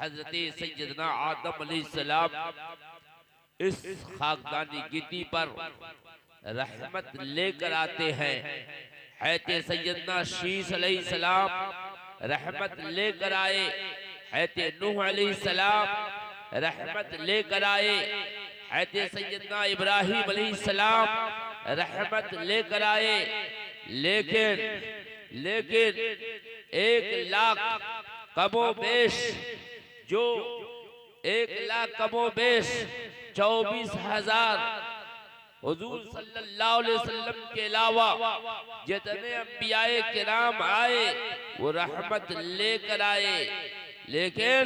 हजरत सैयदना आदम अलैहिस्सलाम इस खाकदानी गिद्दी पर रहमत लेकर आते हैं। हैते सैयदना शीस अलैहिस्सलाम रहमत लेकर आए, हैते नूह अलैहिस्सलाम रहमत लेकर आए, हैते सैयदना इब्राहिम अलैहिस्सलाम रहमत लेकर आए। लेकिन 1,00,000 कमोबेश जो 1,00,000 कमोबेश 24,000 हुजूर सल्लल्लाहु अलैहि वसल्लम के अलावा जितने अंबियाए किराम आए वो रहमत लेकर आए। लेकिन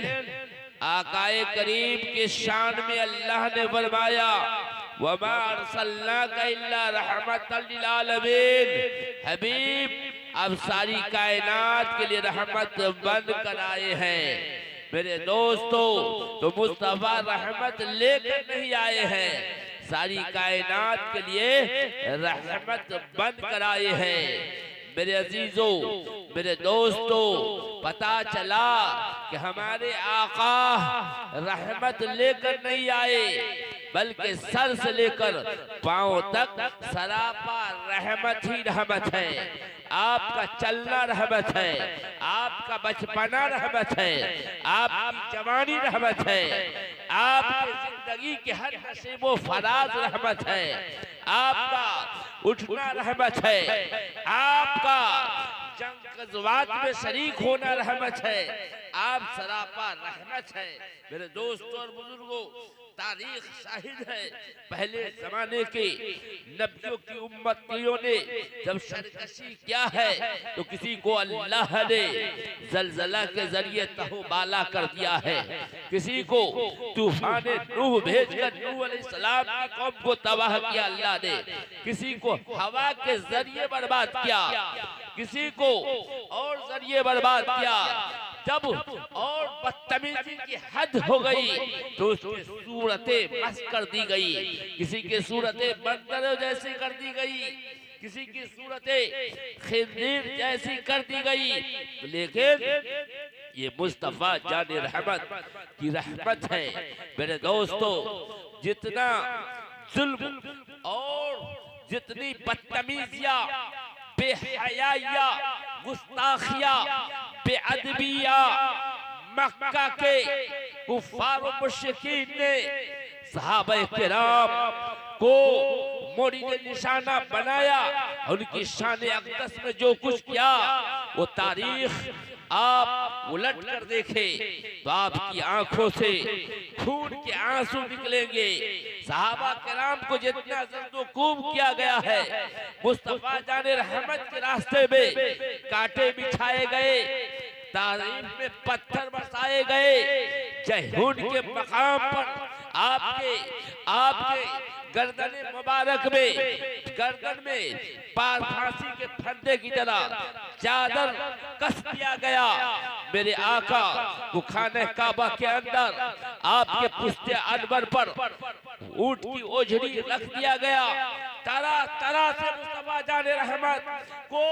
आकाए करीम के शान में अल्लाह ने फरमाया वमा अरसलनाका इल्ला रहमतल लिल आलमीन। हबीब अब सारी कायनात के लिए रहमत बन कर आए हैं। मेरे दोस्तों, तो मुस्तफा रहमत लेकर नहीं आए हैं, सारी कायनात के लिए रहमत बन कर आए हैं। मेरे अजीजों, मेरे दोस्तों, पता चला कि हमारे आका रहमत लेकर नहीं आए बल्कि सर से लेकर पांव तक सरापा रहमत ही रहमत है। आपका चलना रहमत है, आपका बचपना रहमत है, आपकी जवानी रहमत है, आपकी जिंदगी के हर नसीबो फराज रहमत है, आपका उठना रहमत है, आपका जंग गज़वात में शरीक होना रहमत है, आप सरापा रहमत है। मेरे दोस्तों और बुजुर्गों, तारीख शाहिद है, पहले जमाने के नबियों की उम्मतियों ने जब सरकशी किया है तो किसी को अल्लाह ने जलजला के जरिए तहोबाला कर दिया है, किसी को तूफान नूह भेजकर नूह अलैहिस्सलाम की कौम को तबाह किया अल्लाह ने, किसी को हवा के जरिए बर्बाद किया, किसी को और जरिए बर्बाद किया। जब और बदतमीजी की हद हो गई तो उसकी सूरतें मस कर दी गई, किसी की सूरतें बंदरों जैसी कर दी गई, किसी की सूरतें खिंजीर जैसी कर दी गई। लेकिन ये मुस्तफा जाने रहमत की रहमत है। मेरे दोस्तों, जितना जुल्म और जितनी बदतमीजियां, बेहयाइया, गुस्ताखिया, बेअदबिया मक्का के कुफार व मुशरिकीन ने सहाबा किराम को मोरीद निशाना बनाया, उनकी शान अक़दस में जो कुछ किया वो तारीख आप उलट कर देखे तो आपकी आंखों से खून के आंसू निकलेंगे। सहाबा किराम को जितना ज़र्दोकूब किया गया है, मुस्तफा जाने रहमत के रास्ते में कांटे बिछाए गए, तारीफ में पत्थर बरसाए गए, जहून के मकाम पर आपके गर्दन मुबारक में, गर्दन में फांसी के फंदे की तरह चादर कस दिया गया। मेरे आका को खाने काबा के अंदर आपके पुश्ते अनवर पर ऊंट की ओझड़ी रख दिया गया। तरह तरह से मुस्तफा जाने रहमत को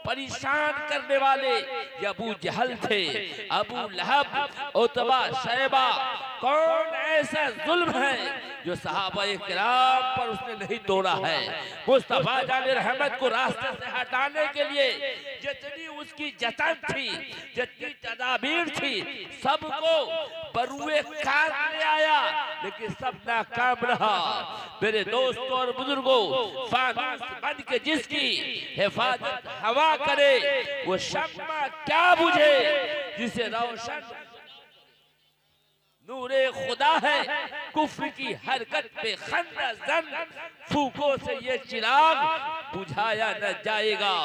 परेशान करने वाले ये अबू जहल थे, अबू लहब, उतबा, शैबा। कौन ऐसा जुल्म है जो सहाबा किराम पर उसने नहीं तोड़ा है? मुस्तफा जाने रहमत को रास्ते से हटाने के लिए जितनी उसकी जतन थी, जितनी तदाबीर थी, सबको बरुए कार ले आया, लेकिन सब नाकाम रहा। मेरे दोस्तों और बुजुर्गों, फानूस बन के जिसकी हिफाजत हवा करे वो शम्मा क्या बुझे जिसे रोशन नूरे खुदा है। कुफ्र की हरकत पे खन्ना जन फूकों से ये चिराग बुझाया न जाएगा।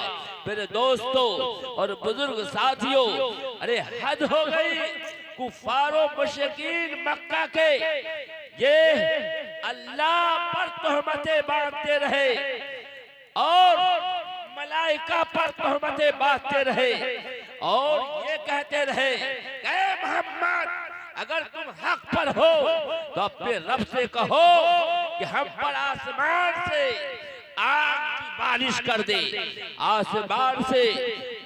मेरे दोस्तों और बुजुर्ग साथियों, अरे हद हो गई। कुफारो मुशरिकीन मक्का के ये अल्लाह पर तोहमतें बांधते रहे और मलाइका पर तोहमतें बांधते रहे और ये कहते रहे कि मोहम्मद अगर तुम हक पर हो तो अपने रब से कहो कि हम पर आसमान से आग की बारिश कर दे, आसमान से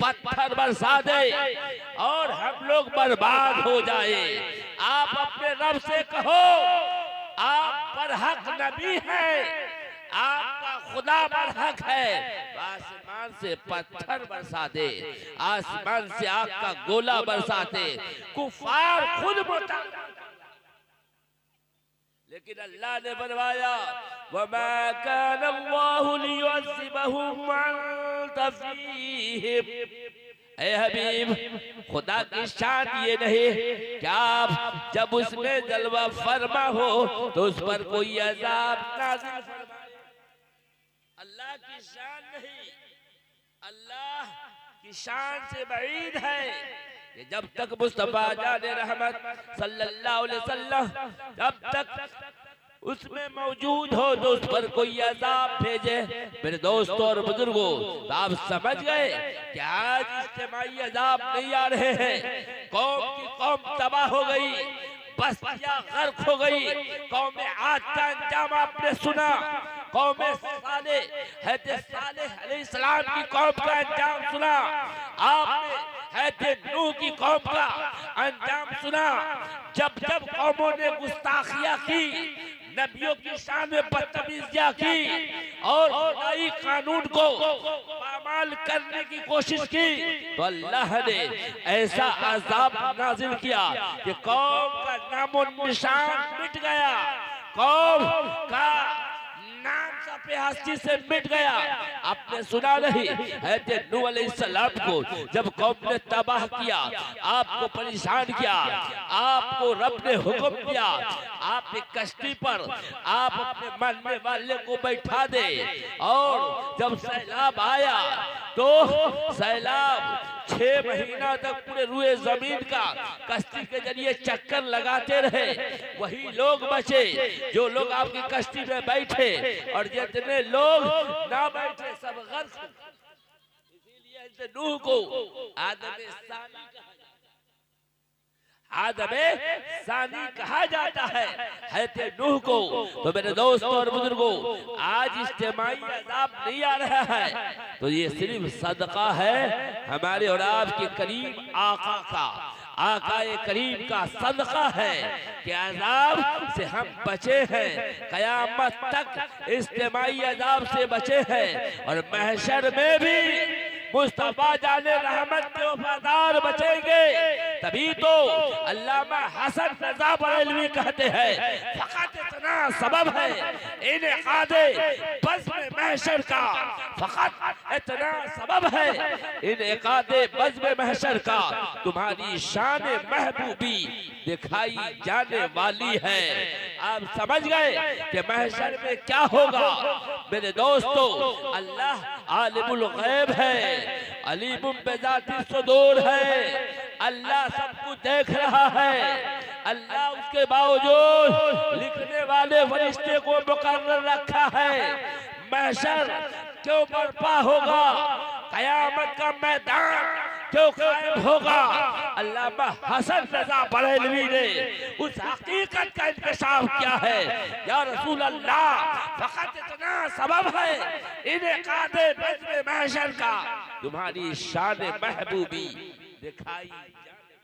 पत्थर बरसा दे और हम लोग बर्बाद हो जाए। आप अपने रब से कहो आप बरहक नबी हैं, आपका खुदा बरहक है, आसमान से पत्थर बरसा दे, आसमान से आग का गोला बरसा दे। कुफार खुद मुता, लेकिन अल्लाह ने बनवाया वमा कान अल्लाहु लियुअज़्ज़िबहुम व अंत फ़ीहिम। ऐ हबीब, खुदा की शान ये नहीं क्या आप जब उसमें जलवा फरमा हो तो उस पर कोई अज़ाब नाज़िल फरमाए। अल्लाह की शान नहीं, अल्लाह की शान से बईद है कि जब तक मुस्तफा जाने रहमत सल्लल्लाहु अलैहि वसल्लम जब तक उसमें मौजूद हो तो उस पर कोई अज़ाब भेजे। मेरे दोस्तों और बुजुर्गों, तो आप समझ गए कि आज इज्तिमाई अज़ाब नहीं आ रहे हैं। कौम की कौम तबाह हो गई, बस्तियां गर्क हो गई। कौम आद का अंजाम आपने सुना, कौम सालेह अलैहिस्सलाम की कौम का अंजाम सुना, आपने नूह की कौम का अंजाम सुना। जब जब कौमों ने गुस्ताखियां की, नबियों की शान में बदतमीजियां की और खुदाई कानून को पामाल करने की कोशिश की, तो अल्लाह ने ऐसा अज़ाब नाजिल किया कि कौम का नामो निशान मिट गया, कौम का नाम सफ़े हस्ती से मिट गया। आपने सुना नहीं हज़रत नूह अलैहिस्सलाम को जब कौम ने तबाह किया, आपको परेशान किया, आपको रब ने हुक्म दिया आप एक कश्ती पर आप अपने मानने वाले को बैठा दे, और जब सैलाब आया तो सैलाब 6 महीना तक पूरे रुए जमीन का कश्ती के जरिए चक्कर लगाते रहे। वही लोग बचे जो लोग आपकी कश्ती में बैठे, और जितने लोग ना बैठे सब गर्क। इसीलिए नूह को आदमे सानी कहा जाता है, हज़रत नूह को। तो मेरे दोस्तों और बुजुर्गों, आज इज्तिमाई अज़ाब नहीं आ रहा है तो ये सिर्फ सदका है हमारे और आपके करीम आका का, आकाए करीम का सदका है कि अज़ाब से हम बचे हैं, कयामत तक इज्तिमाई अज़ाब से बचे हैं, और महशर में भी मुस्तफा जाने रहमत के वफादार बचेंगे। तभी तो अल्लामा हसन रज़ा बरेलवी कहते हैं फकत इतना सबब है इनेकादे बज़्म महशर का, फकत इतना सबब है इनेकादे बज़्म महशर का, तुम्हारी शान महबूबी दिखाई जाने वाली है। आप समझ गए कि महशर में क्या होगा। मेरे दोस्तों, अल्लाह आलिमुल गैब है, अलीमुम बिज़ातिस सुदूर है, अल्लाह सब कुछ देख रहा है। अल्लाह उसके बावजूद लिखने वाले फरिश्ते को मुकर्रर रखा है। महशर क्यों बर्पा होगा, कयामत का मैदान क्यों कायम होगा, अल्लामा हसन रज़ा बरेलवी ने उस हकीकत का इंकशाफ किया है। या रसूल अल्लाह, फकत इतना सबब है इनेकादे बज़्म महशर का, तुम्हारी शान महबूबी दिखाई जाने।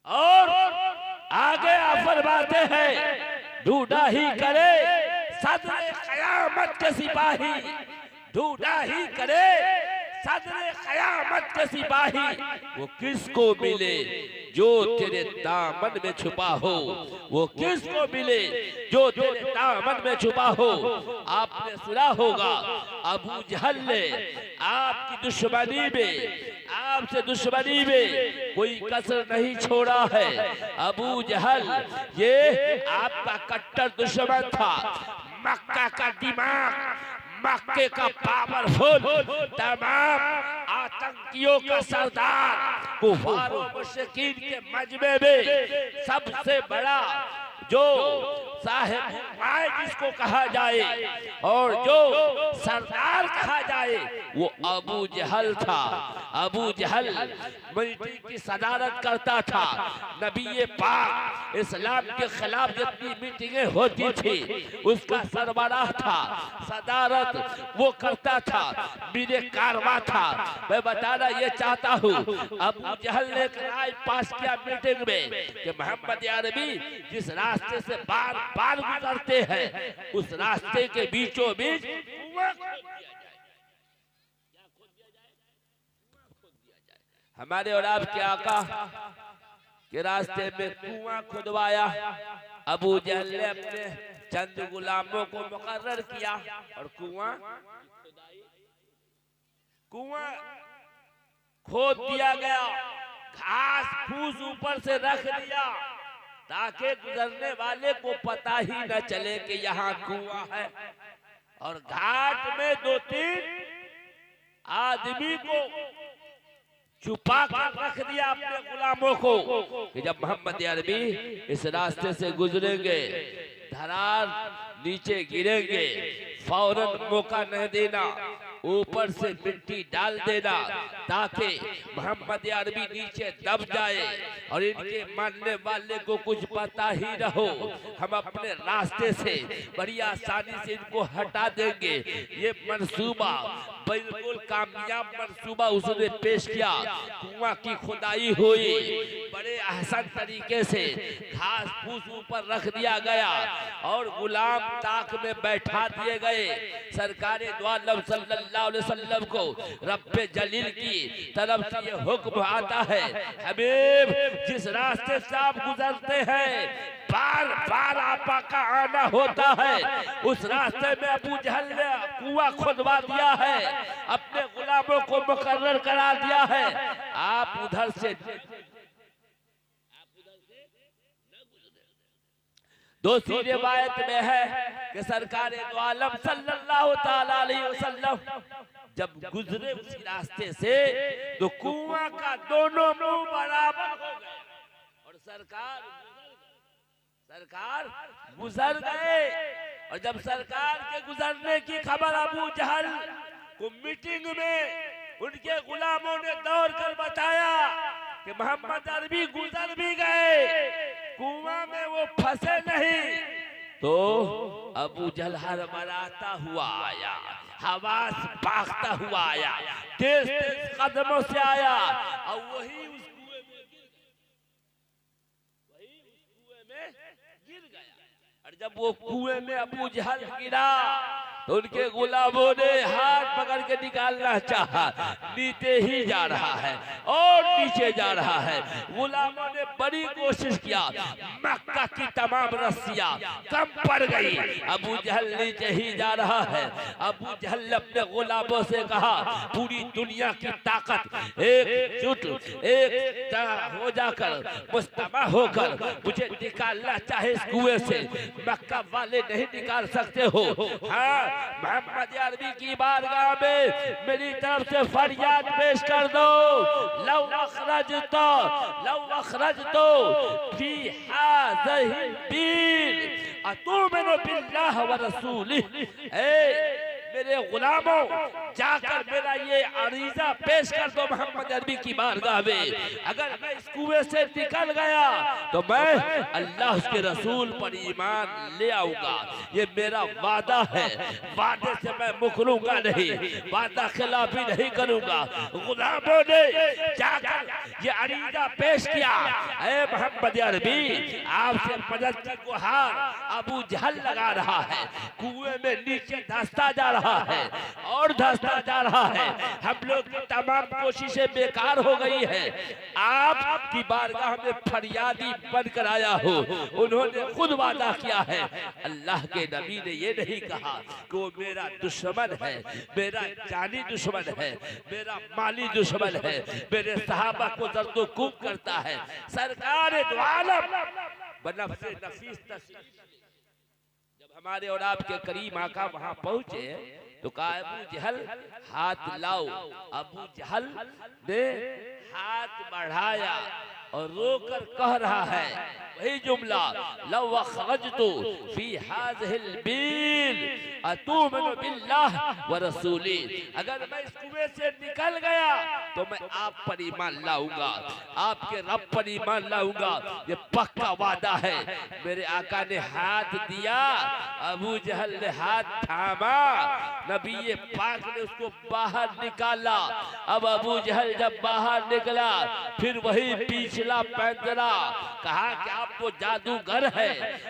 और आगे आप फरमाते हैं ढूंढा ही करे सदर क़यामत के सिपाही, ढूंढा ही करे सदर क़यामत के सिपाही, वो किसको मिले जो तेरे दामन में छुपा हो, वो किसको मिले जो तेरे दामन में छुपा हो। आपने सुना होगा अबू जहल ने आपकी दुश्मनी में, आपसे दुश्मनी में कोई कसर नहीं छोड़ा है। अबू जहल ये आपका कट्टर दुश्मन था, मक्का का दिमाग, मक्के का पावरफुल, तमाम आतंकियों का सरदार, कुफार और मुशरिकीन के मजमे में सबसे बड़ा जो साहिब राय जिसको कहा जाए और जो सरदार कहा जाए वो अबू जहल था। अबू जहल मिलिट्री की सदारत करता था। नबी पाक इस्लाम के खिलाफ जितनी मीटिंगें होती थी उसका सरबराह था, सदारत वो करता था, मेरे कारवा था। मैं बताना ये चाहता हूँ, अबू जहल ने राय पास किया मीटिंग में कि मोहम्मद अरबी जिस रास्ते से बार बार गुजरते हैं उस रास्ते के बीचों बीच हमारे और आपके आका के रास्ते में कुआं खुदवाया। अबू जहल ने अपने चंद गुलामों को मुकर्रर किया और कुआं खोद दिया गया, घास फूस ऊपर से रख दिया ताकि गुजरने वाले को पता ही न चले कि यहाँ कुआं है। और घाट में 2-3 आदमी को छुपा कर रख दिया अपने गुलामों को कि जब मोहम्मद अरबी इस रास्ते से गुजरेंगे, धरार नीचे गिरेंगे, फौरन मौका नहीं देना, ऊपर से मिट्टी डाल देना ताकि मोहम्मद अरबी नीचे दब जाए और इनके मानने वाले को कुछ पता ही न हो। हम अपने रास्ते से बड़ी आसानी से इनको हटा देंगे। ये मंसूबा बिल्कुल कामयाब मंसूबा उसने पेश किया। कुआं की खुदाई हुई, बड़े आसान तरीके से घास फूस ऊपर रख दिया गया और गुलाम ताक में बैठा दिए गए। सरकारे दो आलम सल्लल्लाहु अलैहि वसल्लम को रब्बे जलील की तरफ से ये हुक्म आता है, हबीब जिस रास्ते से आप गुजरते हैं बार बार आपा का आना होता है, उस रास्ते में अबू जहल ने कुआं खुदवा दिया है, अपने गुलामों को मुकर्रर करा दिया है। आप उधर से दूसरी रिवायत में है कि सरकार दो आलम सल्लल्लाहु ताला अलैहि वसल्लम जब गुजरे उसी रास्ते से तो कुआं का दोनों मुंह बराबर हो गए और सरकार गुजर गए। और जब सरकार के गुजरने की खबर अबू जहल को मीटिंग में उनके गुलामों ने दौड़ कर बताया कि मोहम्मद अरबी गुजर भी गए, कुआं में वो फंसे नहीं। तो अबू जहल हड़बड़ाता हुआ आया, हवास भागता हुआ आया, तेज तेज कदमों से आया और वही उस कुएं में गिर गया। और जब वो कुएं में अबू जहल गिरा तो उनके गुलामों ने हाथ पकड़ के निकालना चाहा, नीचे ही जा रहा है और नीचे जा रहा है। गुलामों ने बड़ी कोशिश किया, मक्का की तमाम रस्सियां कम पड़ गई, अबू जहल नीचे ही जा रहा है। अबू जहल ने अपने गुलामों से कहा, पूरी दुनिया की ताकत एकजुट एक हो जाकर मुस्तमा होकर मुझे निकालना चाहे इस कुएं से, मक्का वाले नहीं निकाल सकते हो। हाँ, मोहम्मद अरबी की बारगाह में मेरी तरफ से फरियाद पेश कर दो, लौ अखरजतो फी हाज़िही बीर अतुमिनु बिल्लाह व रसूलिही। मेरे गुलामों जाकर मेरा ये अरीजा पेश कर दो मोहम्मद अरबी की बारगाह में, अगर मैं इस कुएं से निकल गया तो मैं अल्लाह उसके रसूल पर ईमान ले आऊंगा। ये मेरा वादा है, वादे से मैं मुकरूंगा नहीं, वादा खिलाफी नहीं करूंगा। गुलामों ने जाकर ये अरीजा पेश किया, ऐ मोहम्मद अरबी आपसे मदद की गुहार अबू जहल लगा रहा है, कुएं में नीचे धंसता जा रहा है और धंसता जा रहा है, हम लोग की तमाम कोशिशें बेकार हो गई है। आपकी बारगाह में फरियादी बनकर आया हो। उन्होंने खुद वादा किया है, अल्लाह के नबी ने ये नहीं कहा कि वो मेरा दुश्मन है, मेरा जानी दुश्मन है, मेरा माली दुश्मन है, मेरे सहाबा को दर्दोकूब करता है। सरकार दो आलम बनफ्से नफीस हमारे और आपके करीम आका वहां पहुंचे तो कहा, अबू जहल हाथ लाओ। अबू जहल ने हाथ बढ़ाया और रोकर कह रहा है, वही जुमला, लव खरजतु फी हाज़िहिल बील अतुमनु बिल्लाह व रसूली, अगर मैं इस कुएं से निकल गया तो मैं आप पर ईमान लाऊंगा, आपके रब पर ईमान लाऊंगा, ये पक्का वादा है। मेरे आका ने हाथ दिया, अबू जहल ने हाथ थामा, नबी पाक ने उसको बाहर निकाला। अब अबू जहल जब बाहर निकला फिर वही पिछला पैंतरा, कहा कि आप तो जादूगर है,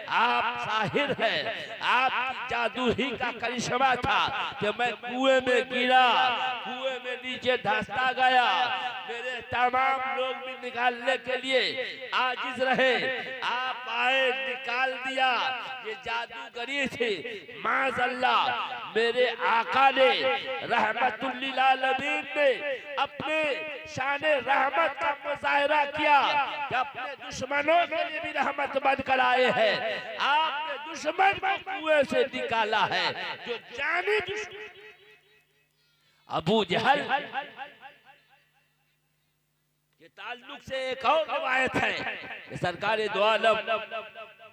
आप साहिर है, आप जादू ही का करिश्मा था कि मैं कुएं में गिरा, कुएं में नीचे धंसता गया, मेरे तमाम लोग भी निकालने के लिए आजिज रहे, आप आए निकाल दिया। ये जादूगरी थी। माज़अल्लाह मेरे आका ने रहमतुल लिल आलमीन ने अपने शाने रहमत का मुजाहिरा किया कि अपने दुश्मनों के लिए भी रहमत बनकर आए हैं। आपने दुश्मन को कुएं से निकाला है, जो जानी दुश्मन अबू जहल के ताल्लुक से एक और रवायत है कि सरकार दो आलम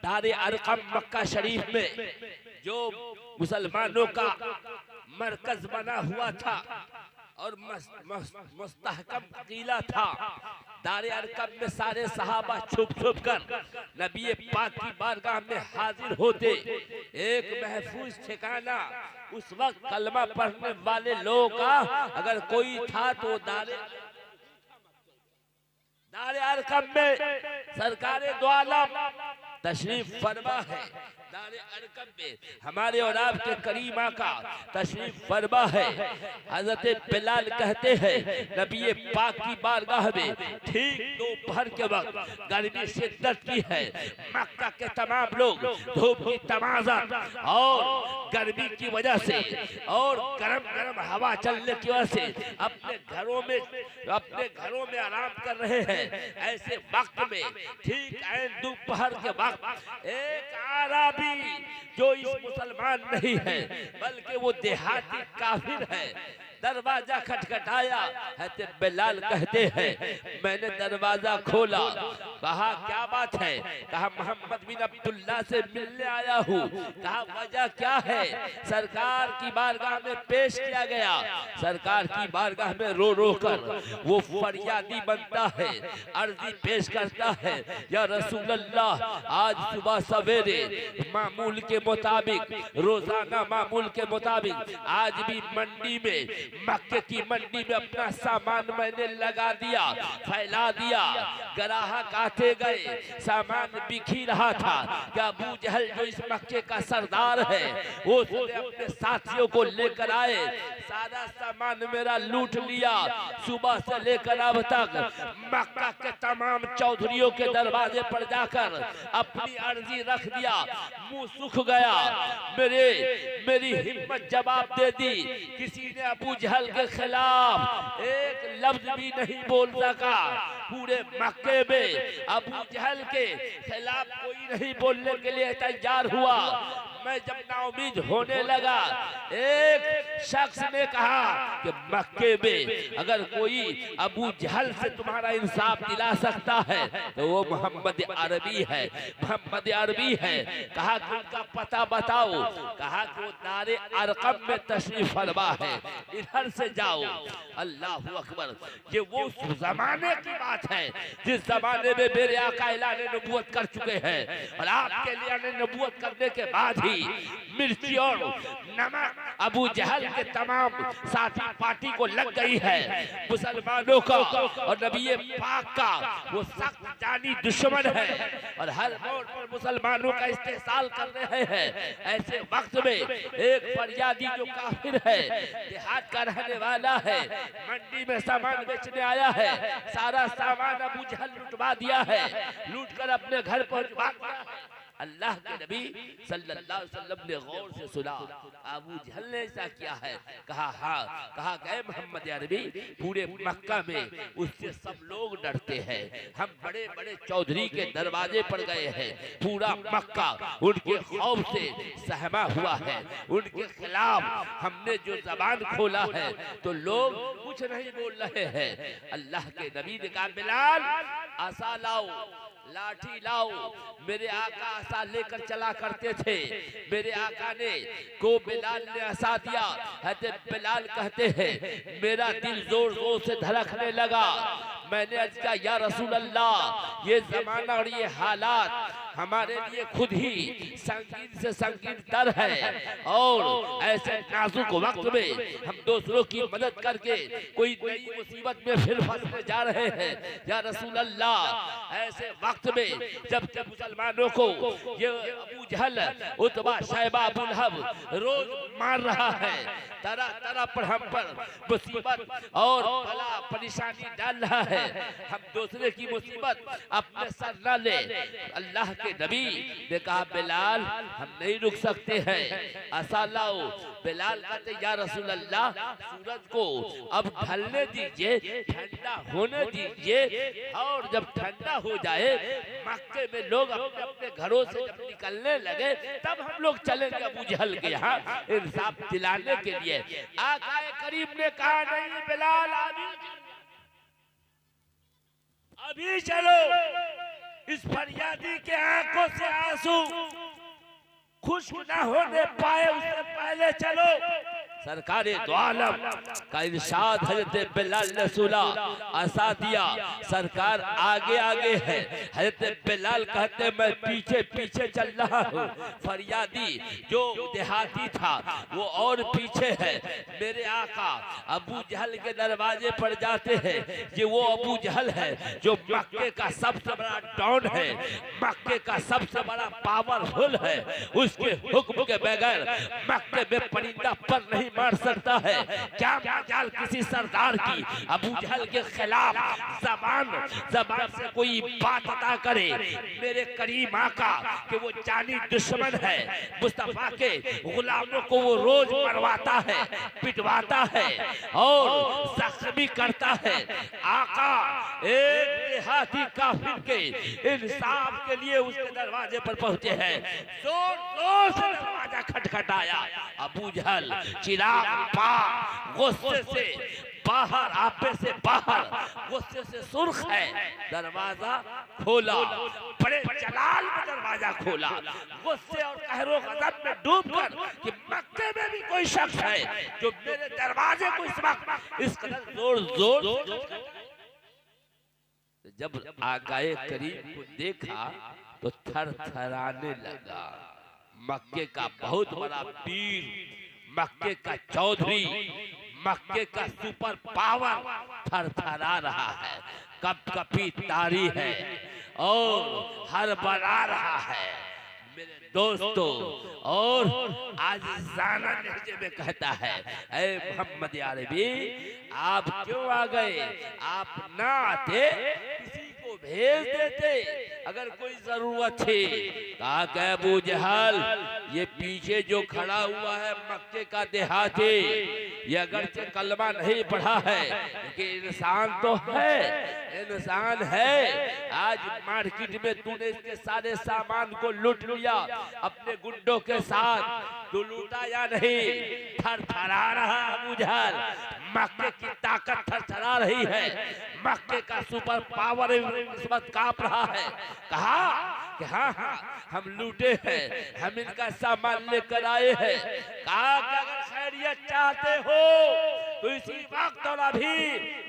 दारे अरकम मक्का शरीफ में जो मुसलमानों का मरकज बना हुआ था और मुस्तहकम किला था, दारे अरकम में सारे सहाबा छुप छुप कर नबी पाक की बारगाह में हाजिर होते। एक महफूज ठिकाना उस वक्त कलमा पढ़ने वाले लोगों का अगर कोई था तो दारे अरकम में सरकारे दो आलम तशरीफ फरमा है। दारे अरकम में हमारे और आपके करीम आका तशरीफ फरमा है। हजरत बिलाल कहते हैं नबी पाक की बारगाह में ठीक दोपहर के वक्त गर्मी शिद्दत की है, मक्का के तमाम लोग धूप की तमाज़त और गर्मी की वजह से और गरम गरम हवा चलने की वजह से अपने घरों में आराम कर रहे हैं। ऐसे वक्त में ठीक ऐन दोपहर के वक्त एक आराबी जो इस मुसलमान नहीं है बल्कि वो देहाती काफिर है, दरवाजा खटखटाया है। बिलाल कहते हैं मैंने दरवाजा खोला, कहा क्या बात है, कहा मोहम्मद बिन अब्दुल्ला से मिलने आया हूँ। कहा वजह क्या है, सरकार की बारगाह में पेश किया गया। सरकार की बारगाह में रो रो कर वो फरियादी बनता है, अर्जी पेश करता है, या रसूल अल्लाह आज सुबह सवेरे मामूल के मुताबिक, रोजाना मामूल के मुताबिक आज भी मंडी में, मक्के की मंडी में अपना सामान मैंने लगा दिया, फैला दिया, ग्राहक आते गए, सामान बिखी रहा था। क्या अबू जहल जो इस मक्के का सरदार है वो अपने साथियों को लेकर आए, सारा सामान मेरा लूट लिया। सुबह से लेकर अब तक मक्का के तमाम चौधरियों के दरवाजे पर जाकर अपनी अर्जी रख दिया, मुंह सूख गया। मेरी हिम्मत जवाब दे दी, किसी ने अबू जहल के खिलाफ एक लफ्ज भी नहीं बोल सका। पूरे मक्के में अबू जहल के खिलाफ कोई नहीं बोलने के लिए तैयार हुआ। मैं जब नाउमीद होने लगा, एक शख्स ने कहा कि मक्के में अगर कोई अबू जहल से तुम्हारा इंसाफ दिला सकता है तो वो मोहम्मद अरबी है, मोहम्मद अरबी है। कहा कि उनका पता बताओ। कहा कि वो दारे अरकम में तशरीफ फरमा है, इधर से जाओ। अल्लाह अकबर। ये वो जमाने की बात है जिस जमाने में मेरे आका ऐलान नबूवत कर चुके हैं, और आपके लिए ऐलान नबूवत करने के बाद ही मिर्ची और नमक अबू जहल के तमाम साथी पार्टी को लग गई है। मुसलमानों का और नबी पाक का वो सख्त जानी दुश्मन है और हर मोड़ पर मुसलमानों का इस्तेहसाल कर रहे हैं। ऐसे वक्त में एक फरियादी जो काफिर है, देहात का रहने वाला है, मंडी में सामान बेचने आया है, सारा सामान अबू जहल लुटवा दिया है, लूट कर अपने घर पहुंचवा दिया है। अल्लाह के नबी सल्लल्लाहु अलैहि वसल्लम ने गौर से सुना, अबू जहल ने ऐसा किया है। कहा हाँ। कहा गए मोहम्मद अरबी, पूरे मक्का में उससे सब लोग डरते हैं। हम बड़े बड़े चौधरी के दरवाजे पर गए हैं, पूरा मक्का उनके खौफ से सहमा हुआ है। उनके खिलाफ हमने जो जबान खोला है तो लोग कुछ नहीं बोल रहे हैं। अल्लाह के नबी ने कहा बिलाल आसा लाओ, लाठी लाओ। मेरे आका आसा लेकर चला करते थे। मेरे आका ने को बिलाल ने आसा दिया। हज़रत बिलाल कहते हैं मेरा दिल जोर जोर से धड़कने लगा। मैंने अर्ज किया या रसूल अल्लाह, ये जमाना और ये हालात हमारे लिए खुद ही संगीन से संगीन तर है, और ऐसे नाजुक वक्त में हम दूसरों की मदद करके कोई नई मुसीबत में फिर फंसने जा रहे हैं। या रसूल अल्लाह, ऐसे वक्त में जब मुसलमानों को ये अबू जहल, उतबा, शैबा, अबू लहब रोज मार रहा है, तरह तरह पर हम पर मुसीबत और बला परेशानी डाल रहा है, हम दूसरे की मुसीबत अपने सर न ले। अल्लाह के नबी ने कहा बिलाल हम नहीं रुक सकते हैं, आसा लाओ। बिलाल कहते या रसूल अल्लाह, सूरज को अब ढलने दीजिए, ठंडा होने दीजिए, और जब ठंडा हो जाए मक्के में लोग अपने अपने घरों से जब निकलने लगे तब हम लोग चलेंगे अबू जहल के यहाँ इंसाफ दिलाने के लिए। आका करीम ने कहा नहीं बिलाल, अभी चलो। इस फरियादी के आंखों से आंसू खुश्क न होने पाए उससे पहले चलो। सरकारे दो आलम का इरशाद हजरत बिलाल ने सुना, आसा दिया, सरकार आगे आगे है। हजरत बिलाल कहते मैं पीछे पीछे चल रहा हूँ। फरियादी जो देहाती था वो और पीछे है। मेरे आका अबू जहल के दरवाजे पर जाते हैं। ये वो अबू जहल है जो मक्के का सबसे बड़ा डॉन है, मक्के का सबसे बड़ा पावरफुल है। उसके हुक्म के बगैर मक्के में परिंदा पर नहीं मार सकता है। क्या मजाल किसी सरदार की अबू जहल के खिलाफ जबान से कोई बात अता करे। मेरे करीम आका कि वो जानी दुश्मन है, मुस्तफा के गुलामों को वो रोज मरवाता है, पिटवाता है और जख्मी करता है। आका एक देहाती काफिर के इंसाफ के लिए उसके दरवाजे पर पहुंचे हैं। जोर जोर से दरवाजा खटखटाया। अबू जहल चिराग पार गुस्से से बाहर, आपे से बाहर, गुस्से से सुर्ख है। दरवाजा खोला, बड़े जलाल में दरवाजा खोला, गुस्से और कहरो गज़ब में डूबकर कि मक्के में भी कोई शख्स है जो मेरे दरवाजे को इस वक्त इस कदर जोर जोर। जब आकाए करीम को देखा तो थर थराने लगा। मक्के का बहुत बड़ा पीर, मक्के का चौधरी, मक्के का सुपर पावर थरथरा रहा है, कपकपी तारी है और हड़बड़ा रहा है। मेरे दोस्तों, और आज जाना लहजे में कहता है ऐ मोहम्मद अरबी आप क्यों आ गए? आप ना आते किसी को भेज देते अगर कोई जरूरत थी। कहा कि अबू जहल ये पीछे जो खड़ा हुआ है मक्के का देहाती, ये अगरचे कलमा नहीं पढ़ा है लेकिन इंसान तो है, इंसान है। आज मार्केट में तूने इसके सारे सामान को लूट लिया अपने गुंडों के साथ, तू लूटा या नहीं? थरथरा रहा अबू जहल, मक्के की ताकत थरथरा रही है, मक्के का सुपर पावर कांप रहा है। कहा कि हाँ हाँ हम लूटे हैं, हम इनका सामान लेकर आए हैं। कहा कि अगर खैरियत चाहते हो तो इसी वक्त और अभी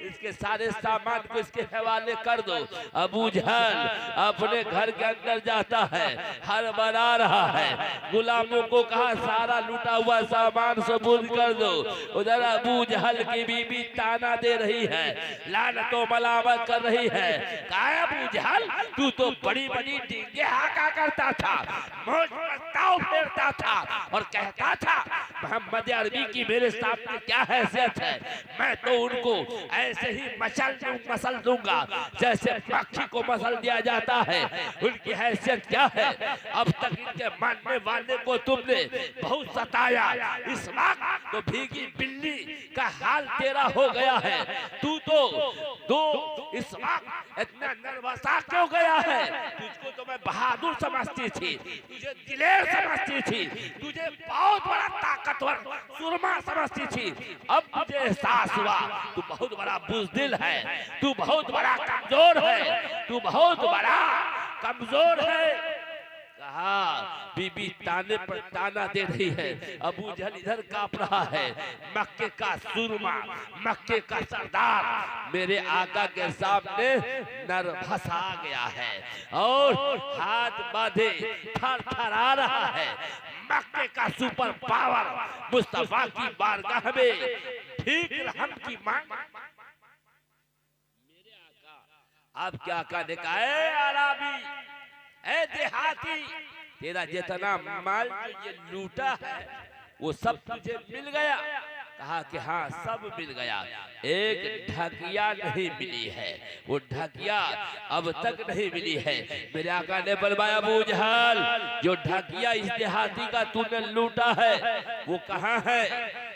इसके सारे सामान को इसके हवाले कर दो। अबू जहल अपने घर के अंदर जाता है, हड़बड़ा रहा है। गुलामों को कहा सारा लूटा हुआ सामान सबूत कर दो। उधर अबू जहल की बीबी ताना दे रही है, लानतों मलामत कर रही है। कहा अबू जहल तू तो बड़ी बड़ी डींगे हाका करता था, मौज प्रस्ताव फेरता था और कहता था मोहम्मद अरबी की मेरे सामने क्या हैसियत है, मैं तो उनको ऐसे ही मसल दूंगा जैसे पक्षी को मसल दिया जाता है। उनकी हैसियत क्या है? अब तक इनके मानने वाले को तुमने बहुत सताया, इस वक्त तो भीगी बिल्ली का हाल तेरा हो गया है। तू तो इस वक्त इतना नर्वसा क्यों गया है? तुझको तो मैं बहादुर समझती थी, तुझे दिलेर समझती थी, तुझे बहुत बड़ा ताकतवर सुरमा समझती थी। अब मुझे एहसास हुआ तू बहुत बड़ा बुज़दिल है, तू बहुत बड़ा कमजोर है, तू बहुत बड़ा कमजोर है। कहा बीबी ताने पर ताना दे रही है, अबू जहल इधर कांप रहा है। मक्के का सुरमा, मक्के का सरदार मेरे आका के सामने नर्वस आ गया है और हाथ बांधे थरथरा रहा है। मक्के का सुपर पावर मुस्तफा की बारगाह में ठीक रहम की मांग। मेरे आका, आपके आका ने कहा, ए अराबी, ए देहाती, तेरा जितना माल ये लूटा है वो सब तुझे मिल गया? कहा कि हाँ सब मिल गया, एक ढकिया नहीं मिली है, वो ढकिया अब तक नहीं मिली है। मेरे आका ने फरमाया, अबू जहल, जो ढकिया इस देहाती का तूने लूटा है वो कहाँ है?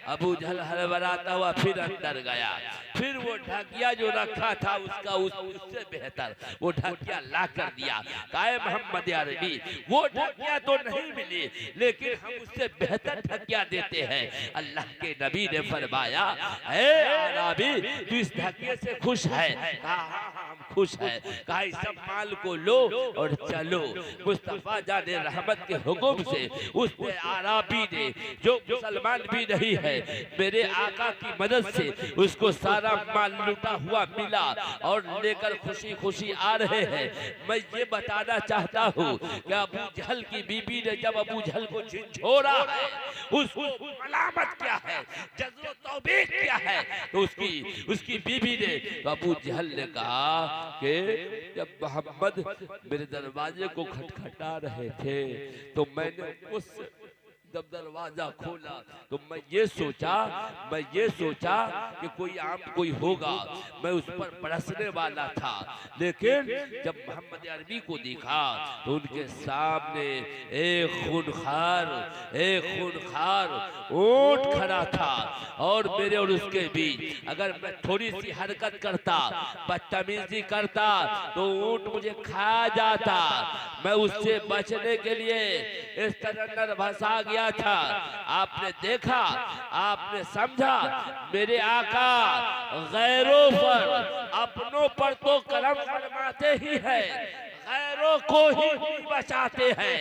अबू जहल हड़बड़ाता हुआ फिर अंदर गया, फिर वो ढकिया जो रखा था उसका उससे बेहतर वो ढकिया ला कर दिया। कहा मोहम्मद अरबी, वो ढकिया तो नहीं मिली लेकिन हम उससे बेहतर ढकिया देते हैं। अल्लाह के नबी ने फरमाया, ए अरबी, तू इस ढकिये से खुश है? कहा हाँ हम खुश हैं। कहा इस सब माल को लो और चलो। मुस्तफा जाने रहमत के हुक्म से उसने अरबी ने, जो मुसलमान भी नहीं है, मेरे आका की मदद से उसको सारा माल लूटा हुआ मिला और लेकर खुशी खुशी आ रहे हैं। मैं ये बताना चाहता हूँ कि अबू जहल की बीबी ने जब अबू जहल को झिझोड़ा है, उसको मलामत क्या है, जज़्बो तौबीख क्या है, तो उसकी बीबी ने, तो अबू जहल ने कहा कि जब मोहम्मद मेरे दरवाजे को खटखटा रहे थे तो मैंने उस जब दरवाजा खोला तो मैं ये सोचा कि कोई होगा, मैं उस पर बरसने वाला था। लेकिन जब मोहम्मद अरबी को देखा तो उनके सामने एक खूनखार ऊंट खड़ा था और मेरे और उसके बीच अगर मैं थोड़ी सी हरकत करता, बदतमीजी करता तो ऊंट मुझे खा जाता। मैं उससे बचने के लिए इस तरह नर्वस आ गया था। आपने देखा, आपने समझा, मेरे आका गैरों पर, अपनों पर तो करम फरमाते ही है, गैरों को ही बचाते हैं,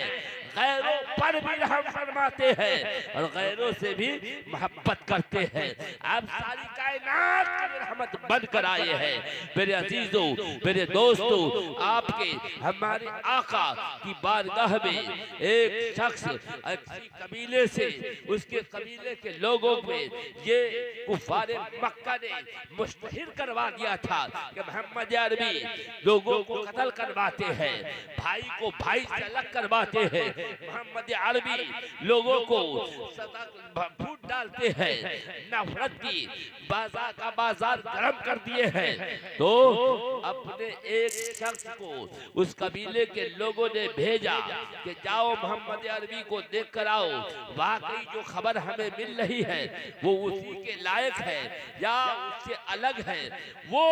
गैरों पर भी रहम फरमाते हैं और गैरों से भी मोहब्बत करते हैं। आप सारी कायनात की रहमत बन कर आए हैं। मेरे अजीजों, मेरे दोस्तों, आपके हमारे आका की बारगाह में एक शख्स किसी कबीले से, उसके कबीले के लोगों में ये कुफारे मक्का ने मुस्तहिर करवा दिया था कि मोहम्मद अरबी लोगों को कत्ल करवाते हैं, भाई को भाई से अलग करवाते हैं, मोहम्मद अरबी लोगों को फूट डालते हैं, नफरत की बाजार गरम कर दिए हैं। तो अपने एक शख्स को उस कबीले के लोगों ने भेजा कि जाओ मोहम्मद अरबी को देख कर आओ, वाकई जो खबर हमें मिल रही है वो उसी के लायक है या उससे अलग है। वो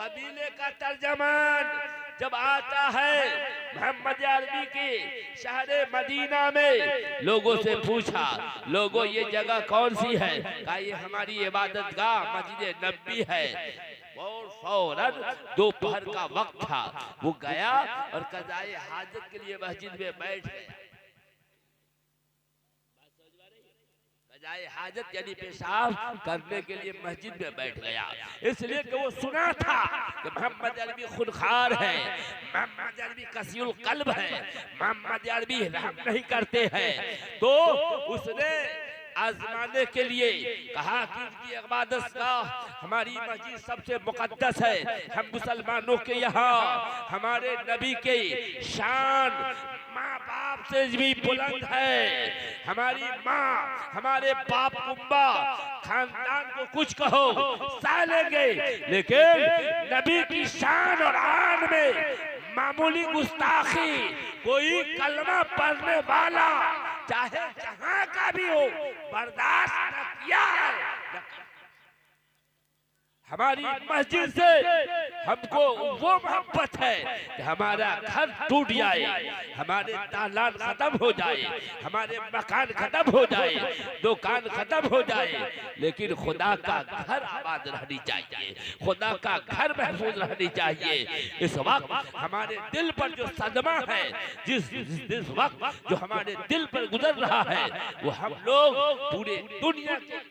कबीले का तर्जमान जब आता है मोहम्मद अरबी के शहर मदीना में, लोगों से पूछा, लोगों ये जगह कौन सी है? कहा ये हमारी इबादत गाह मस्जिद नबी है। और फौरन दोपहर का वक्त था, वो गया और कज़ाए हाजत के लिए मस्जिद में बैठ गया। कज़ाए हाजत यानी पेशाब करने के लिए मस्जिद में बैठ गया, इसलिए कि वो सुना था कि मोहम्मद अरबी खुनखार है, मोहम्मद अरबी कसीउल कल्ब है, मोहम्मद अरबी रहम नहीं करते हैं। तो उसने आजमाने के लिए कहा कि इनकी इबादत गाह हमारी मस्जिद सबसे मुकद्दस है, हम मुसलमानों के यहाँ हमारे नबी के शान माँ बाप से भी बुलंद है, हमारी माँ हमारे बाप कुंबा खानदान को कुछ कहो सह लेंगे, लेकिन नबी की शान और आन में मामूली गुस्ताखी कोई कलमा पढ़ने वाला चाहे जहां का भी हो बर्दाश्त न किया है। हमारी मस्जिद से हमको वो मोहब्बत है कि हमारा घर टूट जाए, हमारे तालान खत्म हो जाए, हमारे मकान खत्म हो जाए, दुकान खत्म हो जाए, लेकिन खुदा का घर आबाद रहनी चाहिए, खुदा का घर महफूज रहनी चाहिए। इस वक्त हमारे दिल पर जो सदमा है, जिस वक्त जो हमारे दिल पर गुजर रहा है, वो हम लोग पूरे दुनिया के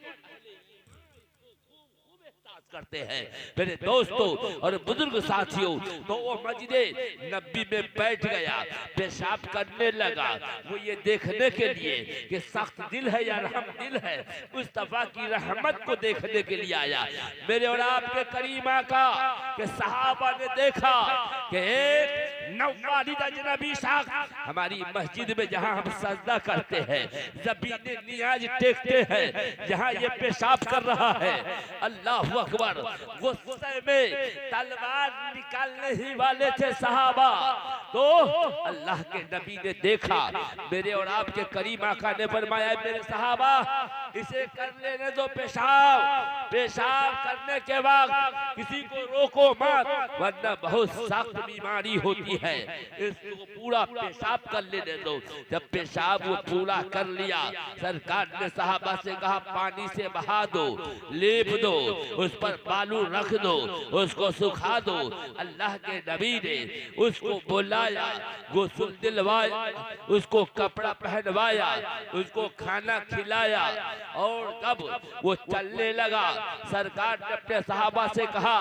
करते हैं। मेरे दोस्तों और बुजुर्ग साथियों, तो वो मस्जिद नबी में बैठ गया, पेशाब करने लगा। वो ये देखने के लिए कि सख्त दिल है या रहम दिल है, मुस्तफा की रहमत को देखने के लिए आया। मेरे और आपके करीम आका के सहाबा ने देखा कि एक नवालिद अजनबी शख्स हमारी मस्जिद में, जहां हम सजदा करते हैं, ज़मीन नियाज टेकते हैं, जहां ये पेशाब कर रहा है, अल्लाह अकबर, गुस्से में तलवार निकालने ही वाले थे सहाबा। तो अल्लाह के नबी ने देखा, मेरे और आपके करीम आका ने फरमाया, मेरे सहाबा इसे कर लेने दो पेशाब, पेशाब करने के बाद किसी को रोको मत, वरना बहुत सख्त बीमारी होती है, इसको पूरा पेशाब कर लेने दो। जब पेशाब वो पूरा कर लिया, सरकार ने सहाबा से कहा, पानी से बहा दो, लेप दो, उस पर बालू रख दो, उसको सुखा दो। अल्लाह के नबी ने उसको बुलाया, गुस्ल दिलवाया, उसको कपड़ा पहनवाया, उसको खाना खिलाया, और तब वो चलने लगा। सरकार ने अपने सहाबा से कहा,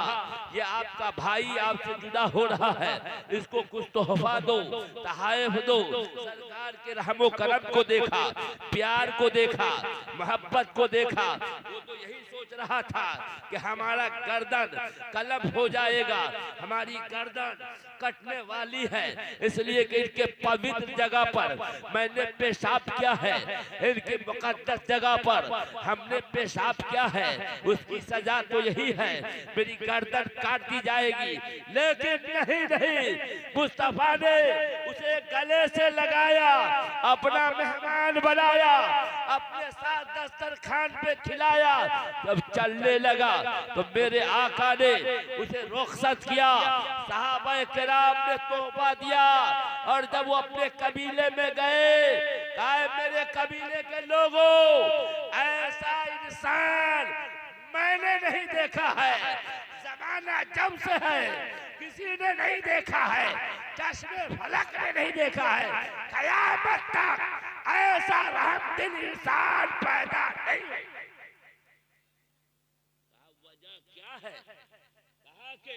ये आपका भाई आपसे जुदा हो रहा है, इसको कुछ तोहफा दो, तहाइफ दो। सरकार के रहमो करम को देखा, प्यार को देखा, मोहब्बत को देखा। वो तो यही सोच रहा था कि हमारा गर्दन कलम हो जाएगा, हमारी गर्दन कटने वाली है, इसलिए कि इनके पवित्र जगह पर मैंने पेशाब किया है, इनके मुकद्दस जगह पर हमने पेशाब किया है, उसकी सजा तो यही है, मेरी गर्दन काट दी जाएगी। लेकिन नहीं, मुस्तफा ने उसे गले से लगाया, अपना मेहमान बनाया, अपने साथ दस्तरखान पे खिलाया। जब चलने लगा तो मेरे आका ने उसे रुखसत किया, सहाबा किराम ने तोहफा दिया, और जब वो अपने कबीले में गए, कहा, मेरे कबीले के लोगों, ऐसा इंसान मैंने नहीं देखा है, जमाना जब से है किसी ने नहीं देखा है, चश्मे फलक ने नहीं देखा है, कयामत तक ऐसा रहमदिल इंसान पैदा नहीं हुआ। वजह क्या है? कहा कि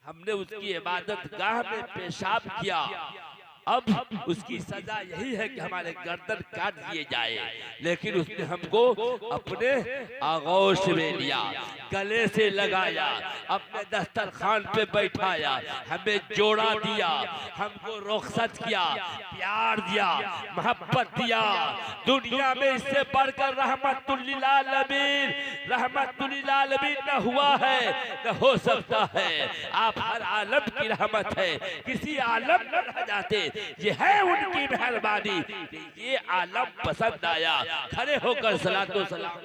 हमने उसकी इबादत गाह में पेशाब किया, अब उसकी सजा यही है कि हमारे गर्दन काट दिए जाए। लेकिन उसने हमको अपने आगोश में लिया, गले से लगाया, अपने दस्तरखान पे बैठाया, हमें जोड़ा दिया, हमको रुखसत किया, प्यार दिया, मोहब्बत दिया। दुनिया में इससे बढ़कर रहमतुल्लिल आलमीन, रहमतुल्लिल आलमीन न हुआ है, न हो सकता है। आप हर आलम की रहमत है, किसी आलम में रह जाते, ये है उनकी मेहरबानी। ये आलम पसंद आया। खड़े होकर सलातो सलाम